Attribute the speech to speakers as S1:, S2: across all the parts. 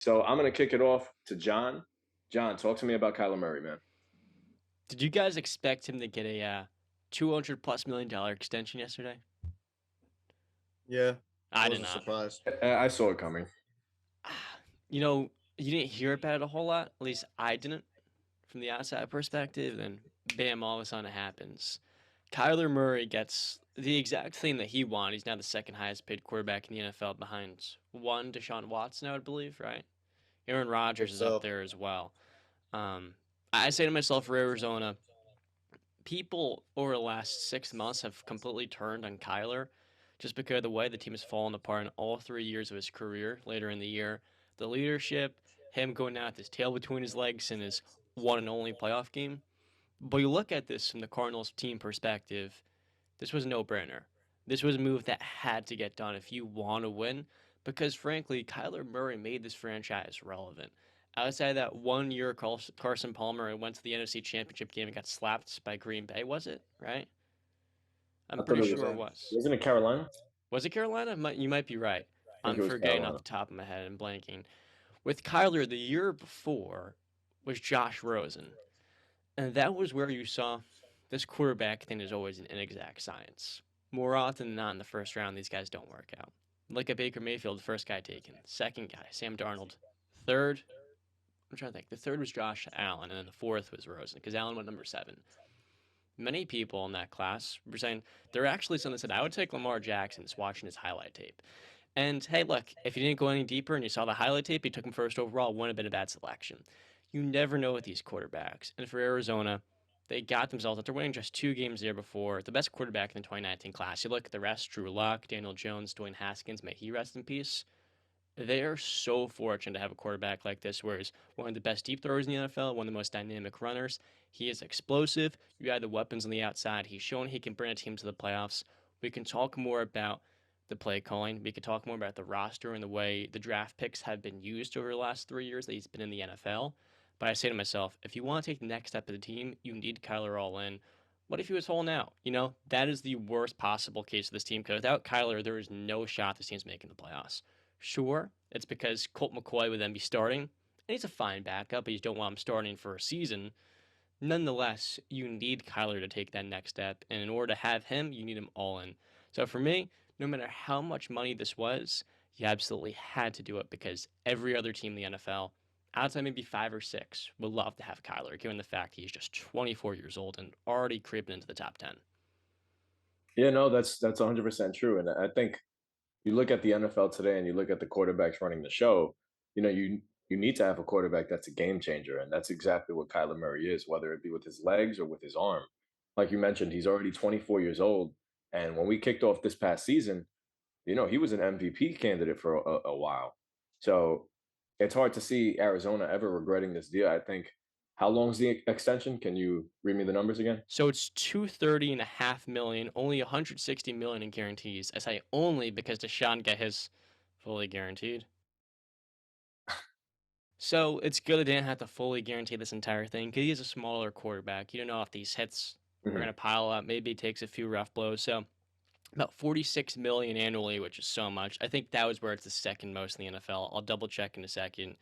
S1: So I'm gonna kick it off to John. John, talk to me about Kyler Murray, man.
S2: Did you guys expect him to get a $200+ million extension yesterday?
S3: Yeah,
S2: I did
S3: wasn't
S2: not.
S3: surprised.
S1: I saw it coming.
S2: You know, you didn't hear about it a whole lot. At least I didn't from the outside perspective. Then, bam, all of a sudden it happens. Kyler Murray gets the exact thing that he wanted. He's now the second highest paid quarterback in the NFL behind one Deshaun Watson, I would believe, right? Aaron Rodgers
S3: Hope
S2: is up
S3: so.
S2: there as well. Um, I say to myself for Arizona, people over the last 6 months have completely turned on Kyler just because of the way the team has fallen apart in all 3 years of his career later in the year. The leadership, him going out with his tail between his legs in his one and only playoff game. But you look at this from the Cardinals team perspective, this was a no brainer. This was a move that had to get done if you want to win, because frankly, Kyler Murray made this franchise relevant. Outside of that 1 year, Carson Palmer went to the NFC Championship game and got slapped by Green Bay, was it? Right? I'm
S1: I thought
S2: pretty
S1: it was
S2: sure it was.
S1: wasn't it Carolina?
S2: Was it Carolina? You might be right.
S1: I think
S2: I'm
S1: it was
S2: forgetting off
S1: Carolina.
S2: the top of my head and blanking. With Kyler, the year before was Josh Rosen. And that was where you saw this quarterback thing is always an inexact science. More often than not, in the first round, these guys don't work out. Look at Baker Mayfield, the first guy taken. Second guy, Sam Darnold. Third, I'm trying to think. The third was Josh Allen, and then the fourth was Rosen, because Allen went number 7. Many people in that class were saying there are actually some that said I would take Lamar Jackson just watching his highlight tape. And hey, look, if you didn't go any deeper and you saw the highlight tape, you took him first overall, wouldn't have been a bad selection. You never know with these quarterbacks. And for Arizona, they got themselves after winning just 2 games the year before, the best quarterback in the 2019 class. You look at the rest: Drew Luck, Daniel Jones, Dwayne Haskins, may he rest in peace. They are so fortunate to have a quarterback like this, where he's one of the best deep throwers in the NFL, one of the most dynamic runners. He is explosive. You add the weapons on the outside. He's shown he can bring a team to the playoffs. We can talk more about the play calling. We could talk more about the roster and the way the draft picks have been used over the last 3 years that he's been in the NFL. But I say to myself, if you want to take the next step of the team, you need Kyler all in. What if he was holding out? That is the worst possible case of this team, because without Kyler, there is no shot this team's making the playoffs. Sure, it's because Colt McCoy would then be starting, and he's a fine backup, but you don't want him starting for a season. Nonetheless, you need Kyler to take that next step, and in order to have him, you need him all in. So for me, no matter how much money this was, you absolutely had to do it, because every other team in the NFL, outside maybe 5 or 6, would love to have Kyler, given the fact he's just 24 years old and already creeping into the top 10.
S1: Yeah, no, that's 100% true. And I think you look at the NFL today and you look at the quarterbacks running the show, you need to have a quarterback that's a game changer. And that's exactly what Kyler Murray is, whether it be with his legs or with his arm. Like you mentioned, he's already 24 years old. And when we kicked off this past season, he was an MVP candidate for a while. So it's hard to see Arizona ever regretting this deal. I think, how long's the extension? Can you read me the numbers again?
S2: So it's 230.5 million, only 160 million in guarantees. I say only because Deshaun got his fully guaranteed. So it's good they didn't have to fully guarantee this entire thing, because he's a smaller quarterback. You don't know if these hits are going
S1: Mhm.
S2: to pile up. Maybe he takes a few rough blows. So about 46 million annually, which is so much. I think that was where it's the second most in the NFL. I'll double check in a second.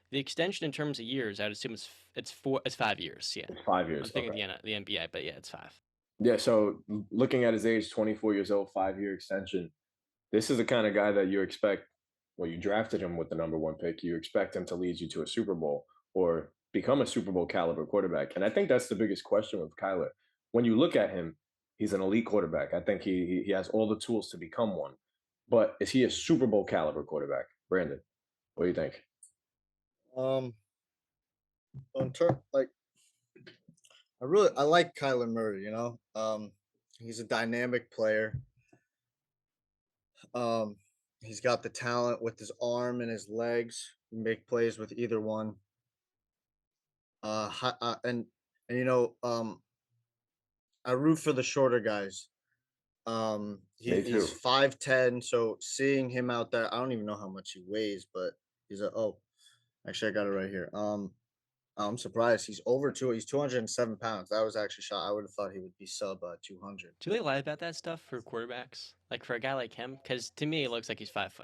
S2: The extension in terms of years, I'd assume it's 5 years. Yeah,
S1: It's 5 years.
S2: I'm thinking
S1: Okay.
S2: the NBA, but yeah, it's 5.
S1: Yeah. So looking at his age, 24 years old, 5-year extension. This is the kind of guy that you expect. Well, you drafted him with the number one pick. You expect him to lead you to a Super Bowl or become a Super Bowl caliber quarterback. And I think that's the biggest question with Kyler. When you look at him, he's an elite quarterback. I think he has all the tools to become one. But is he a Super Bowl caliber quarterback? Brandon, what do you think?
S3: Um, on like I like Kyler Murray. He's a dynamic player. Um, he's got the talent with his arm and his legs. He can make plays with either one. And I root for the shorter guys.
S1: Me
S3: He's
S1: too.
S3: 5'10", so seeing him out there, I don't even know how much he weighs, but actually I got it right here. I'm surprised he's over two. He's 207 pounds. That was actually shot. I would have thought he would be sub 200.
S2: Do they lie about that stuff for quarterbacks? Like for a guy like him? Because to me, it looks like he's 5'9".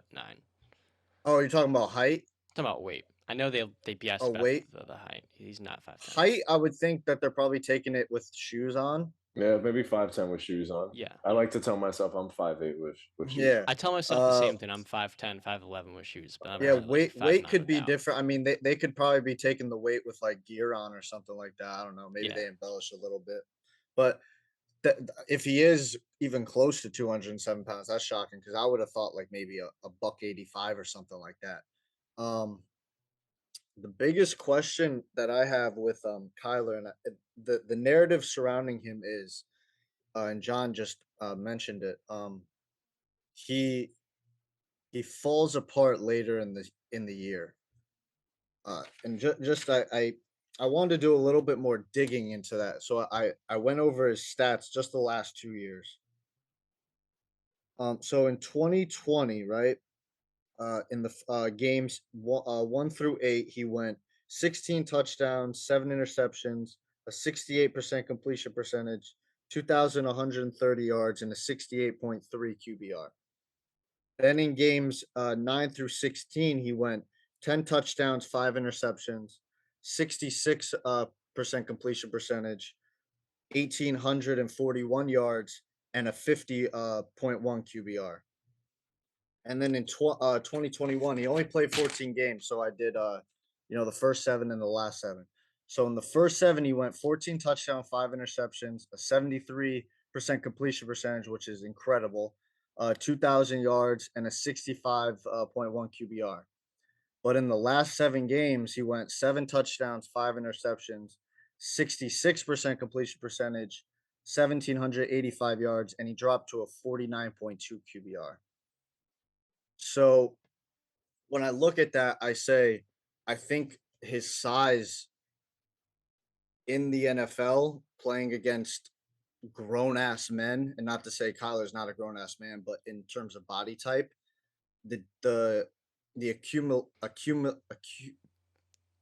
S3: Oh, you're talking about height?
S2: Talking about weight. I know they
S3: Oh,
S2: BS
S3: wait,
S2: the height. He's not 5'10".
S3: height. I would think that they're probably taking it with shoes on.
S1: Yeah, maybe 5'10" with shoes on.
S2: Yeah.
S1: I like to tell myself I'm 5'8" with shoes
S3: Yeah.
S1: on.
S2: I tell myself the
S3: Uh,
S2: same thing. I'm 5'10", 5'11" with shoes, but I'm
S3: yeah.
S2: really like
S3: Weight
S2: 5'9"
S3: could be
S2: without.
S3: different. I mean, they could probably be taking the weight with like gear on or something like that. I don't know. Maybe
S2: Yeah.
S3: they embellish a little bit, but if he is even close to 207 pounds, that's shocking because I would have thought like maybe a buck 85 or something like that. Um, the biggest question that I have with Kyler and the narrative surrounding him is, and John just mentioned it. He he falls apart later in the year, and just I wanted to do a little bit more digging into that. So I went over his stats just the last 2 years. So in 2020, right, in the games 1 through 8, he went 16 touchdowns, 7 interceptions, a 68% completion percentage, 2,130 yards, and a 68.3 QBR. Then in games 9 through 16, he went 10 touchdowns, 5 interceptions, 66 percent completion percentage, 1,841 yards, and a 50.1 QBR. And then in 2021, he only played 14 games. So I did, the first seven and the last seven. So in the first seven, he went 14 touchdowns, 5 interceptions, a 73% completion percentage, which is incredible, 2,000 yards, and a 65.1 QBR. But in the last 7 games, he went 7 touchdowns, 5 interceptions, 66% completion percentage, 1,785 yards, and he dropped to a 49.2 QBR. So when I look at that, I say, I think his size in the NFL playing against grown ass men, and not to say Kyler's not a grown ass man, but in terms of body type, the the the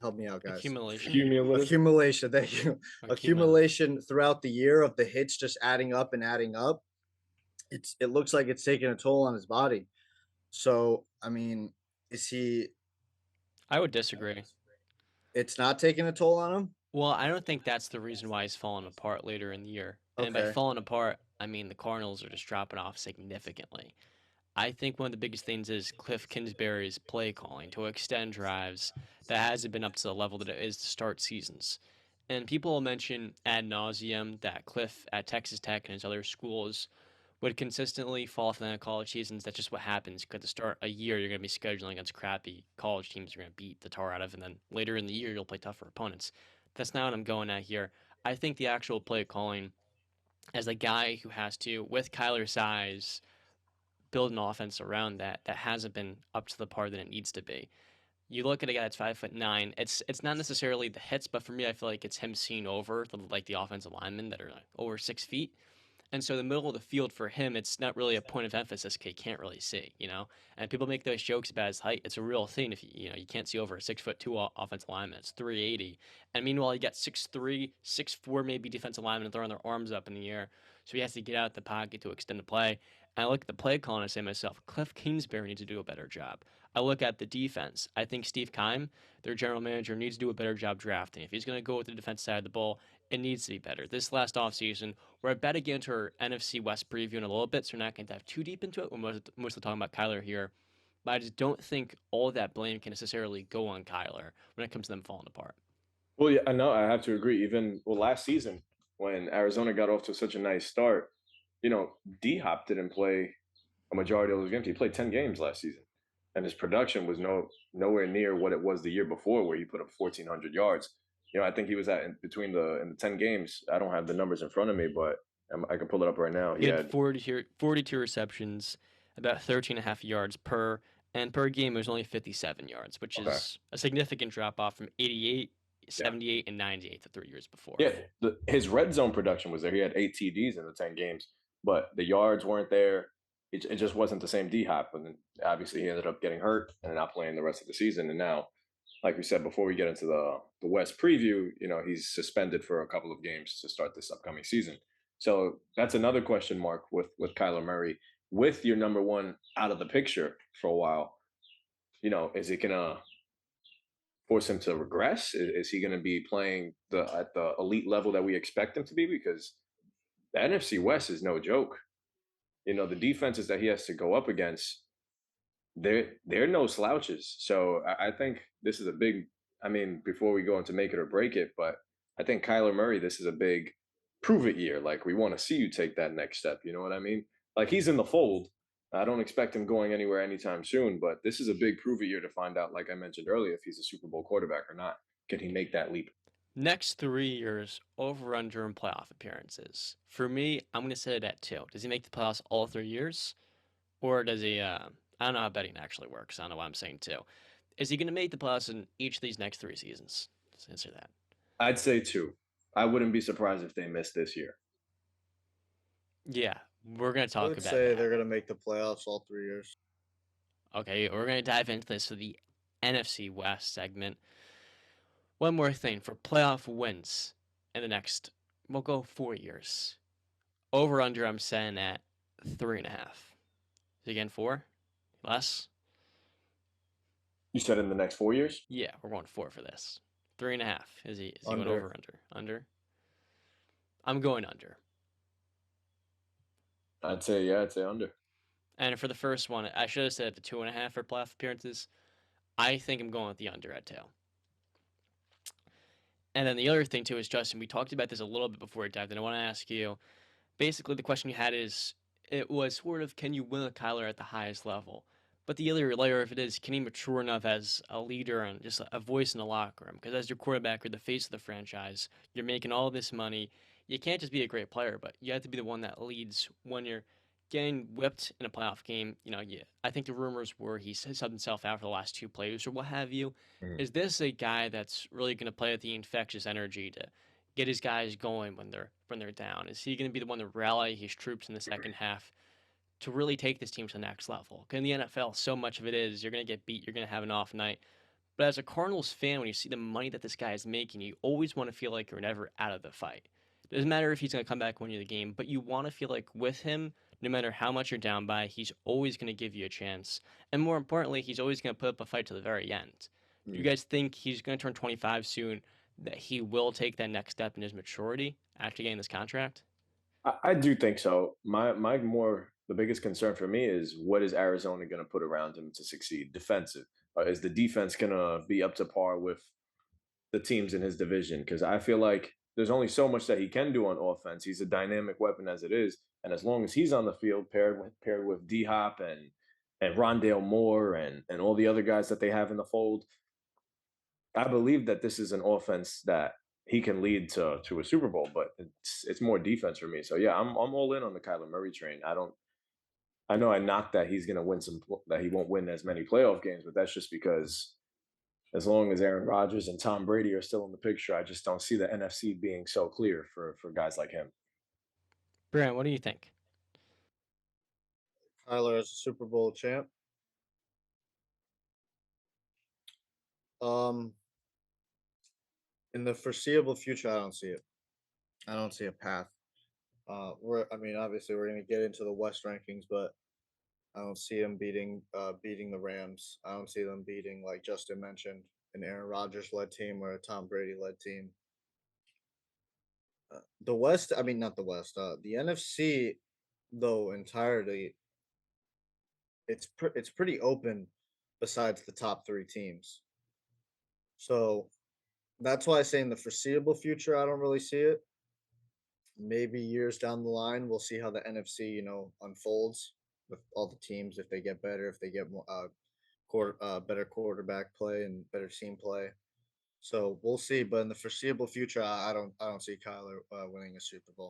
S3: help me out, guys.
S2: Accumulation.
S1: Cumulative.
S3: Accumulation, thank you.
S2: Accumulative.
S3: Accumulation throughout the year of the hits just adding up and adding up. It looks like it's taking a toll on his body. So I mean, is he?
S2: I would disagree.
S3: It's not taking a toll on him.
S2: Well, I don't think that's the reason why he's fallen apart later in the year. And by
S3: Okay.
S2: falling apart, I mean the Cardinals are just dropping off significantly. I think one of the biggest things is Cliff Kingsbury's play calling to extend drives that hasn't been up to the level that it is to start seasons. And people will mention ad nauseum that Cliff at Texas Tech and his other schools would consistently fall off in the college seasons. That's just what happens. Because to start a year, you're going to be scheduling against crappy college teams you're going to beat the tar out of. And then later in the year, you'll play tougher opponents. That's not what I'm going at here. I think the actual play calling, as a guy who has to, with Kyler's size, build an offense around that hasn't been up to the par that it needs to be. You look at a guy that's 5'9". It's not necessarily the hits, but for me, I feel like it's him seeing over the offensive linemen that are like over 6 feet. And so the middle of the field for him, it's not really a point of emphasis. He can't really see, you know. And people make those jokes about his height. It's a real thing. If you can't see over a 6'2" offensive lineman, it's 380. And meanwhile, you got 6'3", 6'4" maybe defensive linemen throwing their arms up in the air. So he has to get out the pocket to extend the play. And I look at the play call and I say to myself, Cliff Kingsbury needs to do a better job. I look at the defense. I think Steve Keim, their general manager, needs to do a better job drafting. If he's going to go with the defense side of the ball, it needs to be better. This last offseason, we're about to get into our NFC West preview in a little bit, so we're not going to dive too deep into it. We're mostly talking about Kyler here. But I just don't think all of that blame can necessarily go on Kyler when it comes to them falling apart.
S1: Well, yeah, I know. I have to agree. Even last season when Arizona got off to such a nice start, D Hop didn't play a majority of those games. He played 10 games last season, and his production was nowhere near what it was the year before, where he put up 1,400 yards. I think he was between in the 10 games. I don't have the numbers in front of me, but I can pull it up right now.
S2: He
S1: He
S2: had
S1: had
S2: 42 receptions, about 13 and a half yards per, and per game it was only 57 yards, which
S1: okay,
S2: is a significant drop off from 88,
S1: yeah,
S2: 78, and 98 the 3 years before.
S1: yeah. His red zone production was there. He had 8 TDs in the 10 games, but the yards weren't there. It just wasn't the same D Hop, and then obviously he ended up getting hurt and not playing the rest of the season. And now, like we said before, we get into the West preview. He's suspended for a couple of games to start this upcoming season. So that's another question mark with Kyler Murray. With your number one out of the picture for a while, is it gonna force him to regress? Is he going to be playing at the elite level that we expect him to be? Because the NFC West is no joke. The defenses that he has to go up against, they're no slouches. So I think this is a big. I mean, before we go into make it or break it, but I think Kyler Murray, this is a big prove it year. Like we want to see you take that next step. You know what I mean? Like he's in the fold. I don't expect him going anywhere anytime soon, but this is a big prove it year to find out, like I mentioned earlier, if he's a Super Bowl quarterback or not. Can he make that leap?
S2: Next 3 years, over under in playoff appearances. For me, I'm going to set it at two. Does he make the playoffs all 3 years? Or does he, I don't know how betting actually works. I don't know why I'm saying two. Is he going to make the playoffs in each of these next 3 seasons? Let's answer that.
S1: I'd say two. I wouldn't be surprised if they missed this year.
S2: Yeah, we're going to
S3: I
S2: talk
S3: would
S2: about
S3: say
S2: that.
S3: they're gonna make the playoffs all 3 years.
S2: Okay, we're going to dive into this for the NFC West segment. One more thing for playoff wins in the next, we'll go 4 years. Over under, I'm setting at 3.5. Again, four? Less?
S1: You said in the next 4 years?
S2: Yeah, we're going four for this. 3.5. Is he going
S3: Under.
S2: over under? Under? I'm going under.
S1: I'd say under.
S2: And for the first one, I should have said the 2.5 for playoff appearances. I think I'm going with the under at two. And then the other thing too is, Justin, we talked about this a little bit before we dived in. I want to ask you, basically the question you had is, it was sort of, can you win with Kyler at the highest level? But the other layer of it is, can he mature enough as a leader and just a voice in the locker room? Because as your quarterback, you're the face of the franchise. You're making all this money. You can't just be a great player, but you have to be the one that leads when you're getting whipped in a playoff game. Yeah, I think the rumors were he subbed himself out for the last two plays or what have you.
S1: Mhm.
S2: Is this a guy that's really going to play with the infectious energy to get his guys going when they're down? Is he going to be the one to rally his troops in the second half to really take this team to the next level? 'Cause in the NFL, so much of it is you're going to get beat, you're going to have an off night. But as a Cardinals fan, when you see the money that this guy is making, you always want to feel like you're never out of the fight. It doesn't matter if he's going to come back and win you the game, but you want to feel like with him, no matter how much you're down by, he's always going to give you a chance. And more importantly, he's always going to put up a fight to the very end. Do you
S3: Mm.
S2: guys think he's going to turn 25 soon, that he will take that next step in his maturity after getting this contract?
S1: I do think so. My more the biggest concern for me is what is Arizona going to put around him to succeed? Defensive. Is the defense going to be up to par with the teams in his division? Because I feel like there's only so much that he can do on offense. He's a dynamic weapon as it is, and as long as he's on the field, paired with D Hop and Rondale Moore and all the other guys that they have in the fold, I believe that this is an offense that he can lead to a Super Bowl, but it's more defense for me. So yeah, I'm all in on the Kyler Murray train. I know I knocked that he's going to that he won't win as many playoff games, but that's just because as long as Aaron Rodgers and Tom Brady are still in the picture, I just don't see the NFC being so clear for guys like him.
S2: Brant, what do you think?
S3: Kyler as a Super Bowl champ. Um, in the foreseeable future, I don't see it. I don't see a path. I mean, obviously, we're gonna get into the West rankings, but I don't see them beating the Rams. I don't see them beating, like Justin mentioned, an Aaron Rodgers led team or a Tom Brady led team. The West, I mean, not the West. The NFC, though entirely, it's pretty open. Besides the top three teams, so that's why I say in the foreseeable future, I don't really see it. Maybe years down the line, we'll see how the NFC, unfolds with all the teams if they get better, if they get more better quarterback play and better team play. So we'll see. But in the foreseeable future, I don't see Kyler winning a Super Bowl.